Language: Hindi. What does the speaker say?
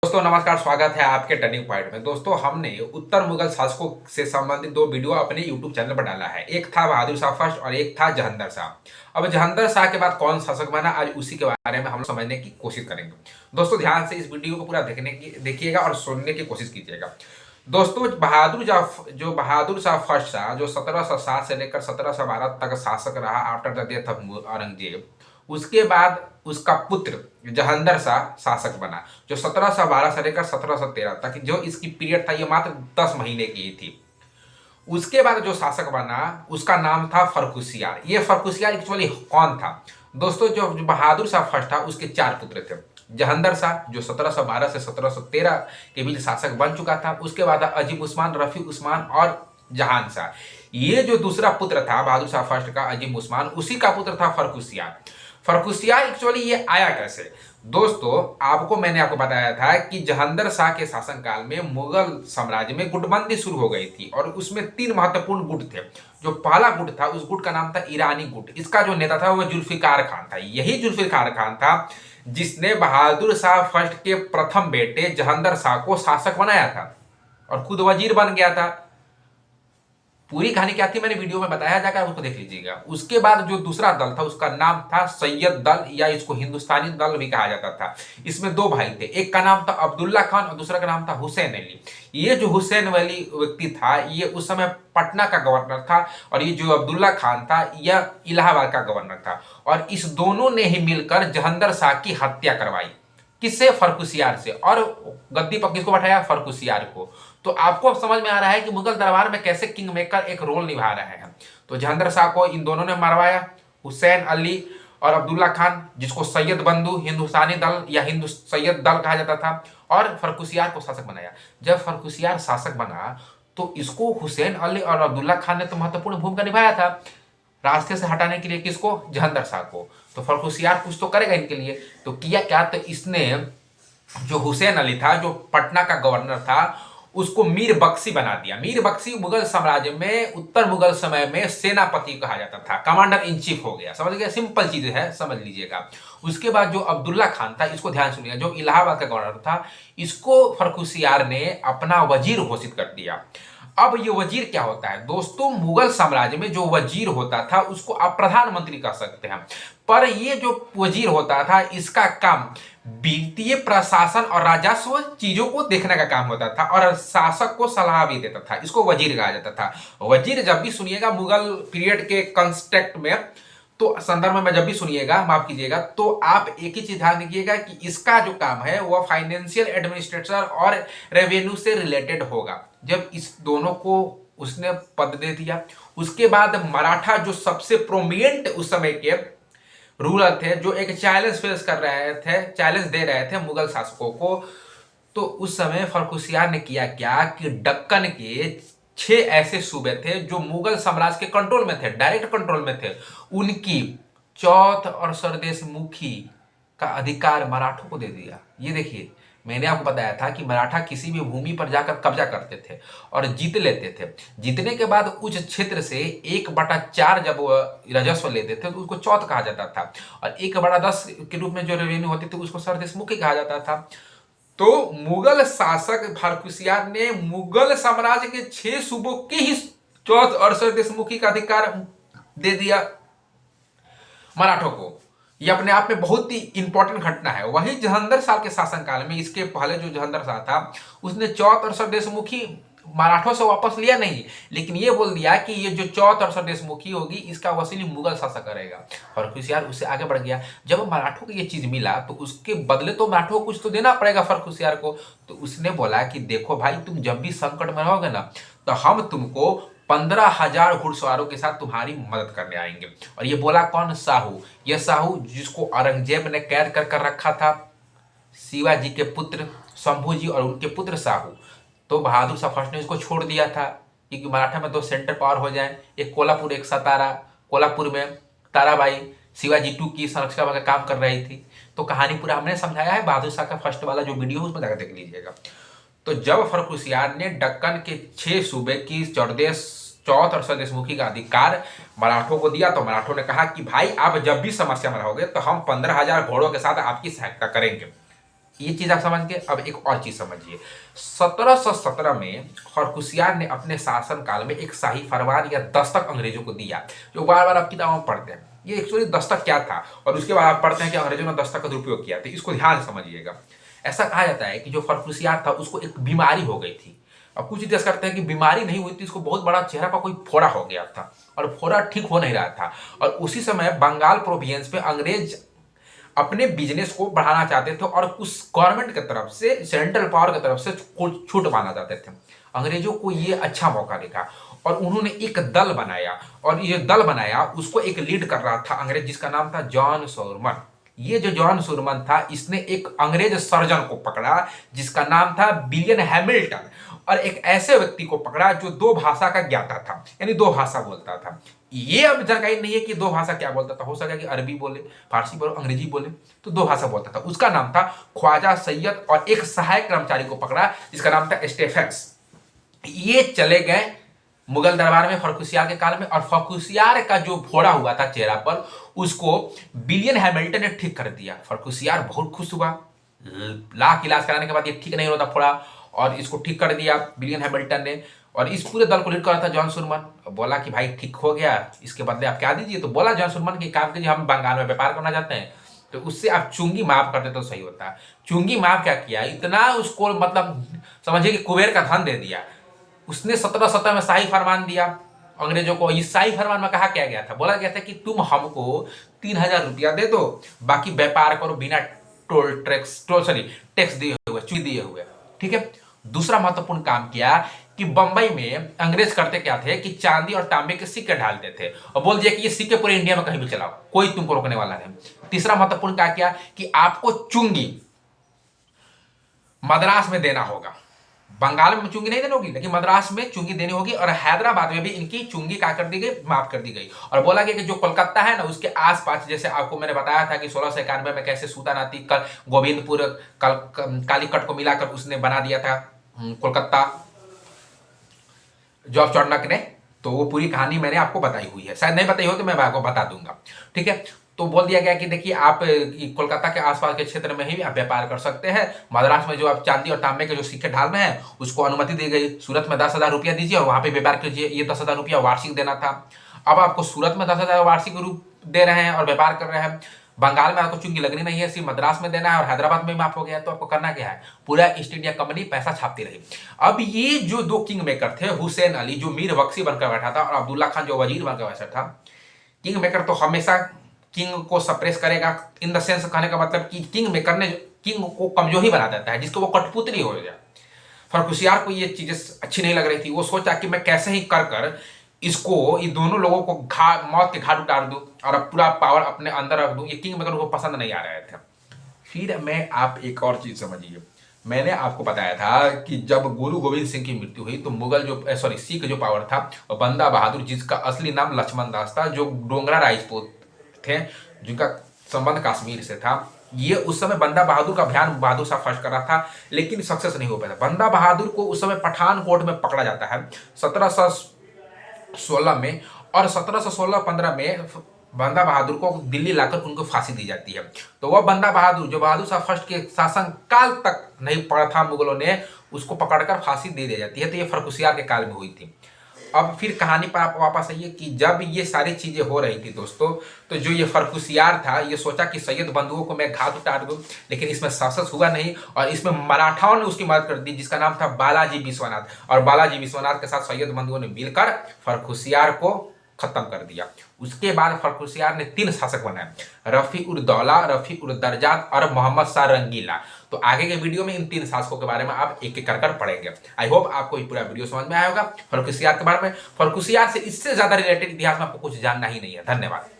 दोस्तों नमस्कार, स्वागत है आपके टर्निंग पॉइंट में। दोस्तों हमने उत्तर मुगल शासकों से संबंधित दो वीडियो अपने यूट्यूब चैनल पर डाला है। एक था बहादुर शाह फर्स्ट और एक था जहांगीर शाह। अब जहांगीर शाह के बाद कौन शासक बना, आज उसी के बारे में हम समझने की कोशिश करेंगे। दोस्तों ध्यान से इस वीडियो को पूरा देखिएगा और सुनने की कोशिश कीजिएगा। दोस्तों बहादुर शाह फर्स्ट था, जो 1707 से लेकर 1712 तक शासक रहा after the death of Aurangzeb. उसके बाद उसका पुत्र जहांगीर शाह शासक बना, जो 1712 से लेकर 1713 तक, जो इसकी पीरियड था ये मात्र 10 महीने की ही थी। उसके बाद जो शासक बना उसका नाम था फर्रुखसियार। ये फर्रुखसियार एक्चुअली कौन था? दोस्तों जो बहादुर शाह फर्स्ट था उसके चार पुत्र थे। जहांगीर शाह जो 1712 से 1713 के बीच शासक बन चुका था। उसके बाद अजीम उस्मान, रफी उस्मान और जहान शाह। ये जो दूसरा पुत्र था बहादुर शाह फर्स्ट का, अजीम उस्मान, उसी का पुत्र था फर्रुखसियार। फर्रुखसियार एक्चुअली ये आया कैसे? दोस्तों मैंने आपको बताया था कि जहांगीर शाह के शासनकाल में मुगल साम्राज्य में गुटबंदी शुरू हो गई थी और उसमें तीन महत्वपूर्ण गुट थे। जो पहला गुट था उस गुट का नाम था ईरानी गुट। इसका जो नेता था वो जुल्फिकार खान था। यही जुल्फिकार खान था जिसने बहादुर शाह फर्स्ट के प्रथम बेटे जहांगीर शाह को शासक बनाया था और खुद वजीर बन गया था। पूरी कहानी क्या थी मैंने वीडियो में बताया, जाकर उसको देख लीजिएगा। उसके बाद जो दूसरा दल था उसका नाम था सैयद दल, या इसको हिंदुस्तानी दल भी कहा जाता था। इसमें दो भाई थे, एक का नाम था अब्दुल्ला खान और दूसरा का नाम था हुसैन अली। ये जो हुसैन अली व्यक्ति था ये उस समय पटना का गवर्नर था और ये जो अब्दुल्ला खान था यह इलाहाबाद का गवर्नर था। और इस दोनों ने ही मिलकर जहांगीर शाह की हत्या करवाई। किससे? फर्रुखसियार से। और गद्दी पर किसको बैठाया? फर्रुखसियार को। तो आपको अब समझ में आ रहा है कि मुगल दरबार में कैसे किंग मेकर एक रोल निभा रहे हैं। तो जहांगीर शाह को इन दोनों ने मरवाया, हुसैन अली और अब्दुल्ला खान, जिसको सैयद बंधु, हिंदुस्तानी दल या हिंदू सैयद दल कहा जाता था, और फर्रुखसियार को शासक बनाया। जब फर्रुखसियार शासक बना तो इसको हुसैन अली और अब्दुल्ला खान ने तो महत्वपूर्ण भूमिका निभाया था रास्ते से हटाने के लिए। किसको? जहांगीर शाह को। तो फर्रुखसियार कुछ तो करेगा इनके लिए। तो किया क्या? तो इसने जो हुसैन अली था, जो पटना का गवर्नर था, उसको मीर बख्शी बना दिया। मीर बख्शी मुगल साम्राज्य में उत्तर मुगल समय में सेनापति कहा जाता था, कमांडर इन चीफ हो गया। समझ गया? सिंपल चीज है, समझ लीजिएगा। उसके बाद जो अब्दुल्ला खान था, इसको ध्यान सुनिए, जो इलाहाबाद का गवर्नर था, इसको फर्रुखसियार ने अपना वजीर घोषित कर दिया। अब ये वजीर क्या होता है? दोस्तों मुगल साम्राज्य में जो वजीर होता था उसको आप प्रधानमंत्री कह सकते हैं, पर ये जो वजीर होता था इसका काम वित्तीय प्रशासन और राजस्व चीजों को देखने का काम होता था और शासक को सलाह भी देता था। इसको वजीर कहा जाता था। वजीर जब भी सुनिएगा मुगल पीरियड के कंटेक्स्ट में, तो संदर्भ में जब भी सुनिएगा, माफ कीजिएगा, तो आप एक ही चीज ध्यान रखिएगा कि इसका जो काम है वह फाइनेंशियल एडमिनिस्ट्रेटर और रेवेन्यू से रिलेटेड होगा। जब इस दोनों को उसने पद दे दिया, उसके बाद मराठा जो सबसे प्रोमिनेंट उस समय के रूलर थे, जो एक चैलेंज फेस कर रहे थे, चैलेंज दे रहे थे मुगल शासकों को, तो उस समय फर्रुखसियार ने किया क्या कि दक्कन के 6 ऐसे सूबे थे जो मुगल साम्राज्य के कंट्रोल में थे, डायरेक्ट कंट्रोल में थे, उनकी चौथ और सरदेश मुखी का अधिकार मराठों को दे दिया। ये देखिए, मैंने आपको बताया था कि मराठा किसी भी भूमि पर जाकर कब्जा करते थे और जीत लेते थे। जीतने के बाद उस क्षेत्र से 1/4 जब वो राजस्व लेते थे तो उसको चौथ कहा जाता था, और 1/10 के रूप में जो रेवेन्यू होती थी उसको सरदेशमुखी कहा जाता था। तो मुगल शासक फर्रुखसियार ने मुगल साम्राज्य के 6 सूबों के ही चौथ और सरदेशमुखी का अधिकार दे दिया मराठों को। यह अपने आप में बहुत ही इंपॉर्टेंट घटना है। वही जहांगीर शाह के शासनकाल में, इसके पहले जो जहांगीर शाह था, उसने चौथ और सरदेशमुखी मराठों से वापस लिया नहीं, लेकिन ये बोल दिया कि ये जो चौथ और सरदेशमुखी होगी इसका वसूली मुगल शासक करेगा। फर्रुखसियार उससे आगे बढ़ गया। जब मराठों को ये चीज मिला तो उसके बदले तो मराठों को कुछ तो देना पड़ेगा फर्रुखसियार को। तो उसने बोला कि देखो भाई, तुम जब भी संकट में रहोगे ना तो हम तुमको 15,000 घुड़सवारों के साथ तुम्हारी मदद करने आएंगे। और ये बोला कौन? साहू। ये साहू जिसको औरंगजेब ने कैद कर रखा था, शिवाजी के पुत्र शंभू जी और उनके पुत्र साहू। तो बहादुर शाह फर्स्ट ने इसको छोड़ दिया था क्योंकि मराठा में 2 सेंटर पावर हो जाए, एक कोल्हापुर एक सतारा। कोल्हापुर में ताराबाई शिवाजी 2 की संरक्षण का काम कर रही थी। तो कहानी पूरा हमने समझाया है, बहादुर शाह का फर्स्ट वाला जो वीडियो है उसमें जाकर देख लीजिएगा। तो जब फर्रुखसियार ने दक्कन के 6 सूबे की चौथ और सरदेशमुखी का अधिकार मराठों को दिया, तो मराठों ने कहा कि भाई आप जब भी समस्या में रहोगे तो हम 15,000 घोड़ों के साथ आपकी सहायता करेंगे। ये चीज आप समझ गए। अब एक और चीज समझिए, 1717 में खरखुशियार ने अपने शासन काल में एक शाही फरमान या दस्तक अंग्रेजों को दिया, जो बार बार आप किताबों में पढ़ते हैं। ये एक्चुअली दस्तक क्या था, और उसके बाद आप पढ़ते हैं कि अंग्रेजों ने दस्तक का दुरुपयोग किया, तो इसको ध्यान से समझिएगा। ऐसा कहा जाता है कि जो खरखुशियार था उसको एक बीमारी हो गई थी। अब कुछ इतिहास करते हैं कि बीमारी नहीं हुई थी, इसको बहुत बड़ा चेहरा पर कोई फोड़ा हो गया था, और फोड़ा ठीक हो नहीं रहा था। और उसी समय बंगाल प्रोविंस में अंग्रेज अपने बिजनेस को बढ़ाना चाहते थे, और कुछ गवर्नमेंट की तरफ से, सेंट्रल पावर की तरफ से कुछ छूट माना जाते थे। अंग्रेजों को ये अच्छा मौका दिखा और उन्होंने एक दल बनाया, और ये दल बनाया उसको एक लीड कर रहा था अंग्रेज, जिसका नाम था जॉन सोरमन। ये जो जॉन सोरमन था, इसने एक अंग्रेज सर्जन को पकड़ा जिसका नाम था विलियम हैमिल्टन, और एक ऐसे व्यक्ति को पकड़ा जो दो भाषा का ज्ञाता था, यानी दो भाषा बोलता था। ये अब जानकारी नहीं है कि दो भाषा क्या बोलता था, हो सका कि अरबी बोले, फारसी बोले, अंग्रेजी बोले, तो दो भाषा बोलता था। उसका नाम था ख्वाजा सैयद, और एक सहायक कर्मचारी को पकड़ा जिसका नाम था स्टेफेंस। ये चले गए मुगल दरबार में खरखुशियार के काल में, और खरखुशियार का जो फोड़ा हुआ था चेहरा पर, उसको विलियम हैमिल्टन ने ठीक कर दिया। खरखुशियार बहुत खुश हुआ, लाख इलाज कराने के बाद ये ठीक नहीं होता फोड़ा, और इसको ठीक कर दिया विलियम हैमिल्टन ने। और इस पूरे दल को लीड कर रहा था जॉन सुरमन। बोला कि भाई ठीक हो गया, इसके बदले आप क्या दीजिए? तो बोला जॉन सुरमन की काम कीजिए, हम बंगाल में व्यापार करना चाहते हैं, तो उससे आप चुंगी माफ कर दे तो सही होता। चुंगी माफ क्या किया, इतना उसको मतलब समझिए कि कुबेर का धन दे दिया। उसने 1717 में शाही फरमान दिया अंग्रेजों को। इस शाही फरमान में कहा क्या गया था, बोला गया था कि तुम हमको 3000 रुपया दे दो, बाकी व्यापार करो बिना टैक्स दिए हुए, चुई दिए हुए। ठीक है। दूसरा महत्वपूर्ण काम किया कि बंबई में अंग्रेज करते क्या थे कि चांदी और तांबे के सिक्के ढालते थे, और बोल दिया कि ये सिक्के पूरे इंडिया में कहीं भी चलाओ, कोई तुमको रोकने वाला नहीं। तीसरा महत्वपूर्ण क्या किया कि आपको चुंगी मद्रास में देना होगा। बंगाल में चुंगी नहीं देनी होगी, लेकिन मद्रास में चुंगी देनी होगी, और हैदराबाद में भी इनकी चुंगी क्या कर दी गई, माफ कर दी गई। और बोला गया कि जो कोलकाता है ना, उसके आसपास, जैसे आपको मैंने बताया था कि 1691 में कैसे सुल्तानाती गोविंदपुर कालीकट को मिलाकर उसने बना दिया था कोलकाता, जॉर्ज चाणक्य ने। तो वो पूरी कहानी मैंने आपको बताई हुई है, शायद नहीं बताई हो तो मैं आपको बता दूंगा। ठीक है। तो बोल दिया गया कि देखिए आप कोलकाता के आसपास के क्षेत्र में ही आप व्यापार कर सकते हैं। मद्रास में जो आप चांदी और तांबे के जो सिक्के ढाल रहे हैं उसको अनुमति दी गई। सूरत में 10,000 रुपया दीजिए और वहां पे व्यापार कीजिए। ये 10,000 रुपया वार्षिक देना था। अब आपको सूरत में 10,000 वार्षिक रूप दे रहे हैं और व्यापार कर रहे हैं। बंगाल में आपको चुंगी लगनी नहीं है, सिर्फ मद्रास में देना है, और हैदराबाद में माफ हो गया। तो आपको करना क्या है, पूरा ईस्ट इंडिया कंपनी पैसा छापती रही। अब ये जो दो किंग मेकर थे, हुसैन अली जो मीर बख्शी बनकर बैठा था, और अब्दुल्ला खान जो वजीर बनकर बैठा था। किंग मेकर तो हमेशा किंग को सप्रेस करेगा, इन द सेंस कहने का मतलब कि किंग मेकर ने किंग को कमजोरी बना देता है, जिसको वो कठपुतली हो जाए। खरखुशियार को ये चीजें अच्छी नहीं लग रही थी। वो सोचा कि मैं कैसे ही कर इसको, ये दोनों लोगों को मौत के घाट उतार दूं और अब पूरा पावर अपने अंदर रख दूं। ये किंग मेकर को पसंद नहीं आ रहे थे। फिर मैं आप एक और चीज समझिए, मैंने आपको बताया था कि जब गुरु गोविंद सिंह की मृत्यु हुई तो मुगल जो सिख जो पावर था, और बंदा बहादुर, जिसका असली नाम लक्ष्मण दास था, जो डोगरा राजपूत थे, जिनका संबंध कश्मीर से था, ये उस समय बंदा बहादुर का अभियान बहादुर शाह फर्स्ट कर रहा था, लेकिन सक्सेस नहीं हो पाया। बंदा बहादुर को उस समय पठानकोट में पकड़ा जाता है 1716 में, और 1716-15 में बंदा बहादुर को दिल्ली लाकर उनको फांसी दी जाती है। तो वह बंदा बहादुर जो बहादुर शाह फर्स्ट के शासन काल तक नहीं पड़ा था मुगलों ने, उसको पकड़कर फांसी दे दी जाती है। तो ये खरखुशियार के काल में हुई थी। अब फिर कहानी पर आप वापस आइए कि जब ये सारी चीजें हो रही थी दोस्तों, तो जो ये खरखुशियार था, ये सोचा कि सैयद बंधुओं को मैं घात उतार दूं, लेकिन इसमें सक्सेस हुआ नहीं, और इसमें मराठाओं ने उसकी मदद कर दी, जिसका नाम था बालाजी विश्वनाथ। और बालाजी विश्वनाथ के साथ सैयद बंधुओं ने मिलकर खरखुशियार को खत्म कर दिया। उसके बाद खरखुशियार ने 3 शासक बनाए, रफी-उद-दौला, रफी-उद-दरजात और मोहम्मद शाह रंगीला। तो आगे के वीडियो में इन 3 शासकों के बारे में आप एक एक कर पढ़ेंगे। आई होप आपको ये पूरा वीडियो समझ में आया होगा खरखुशियार के बारे में। खरखुशियार से इससे ज्यादा रिलेटेड इतिहास में आपको कुछ जानना ही नहीं है। धन्यवाद।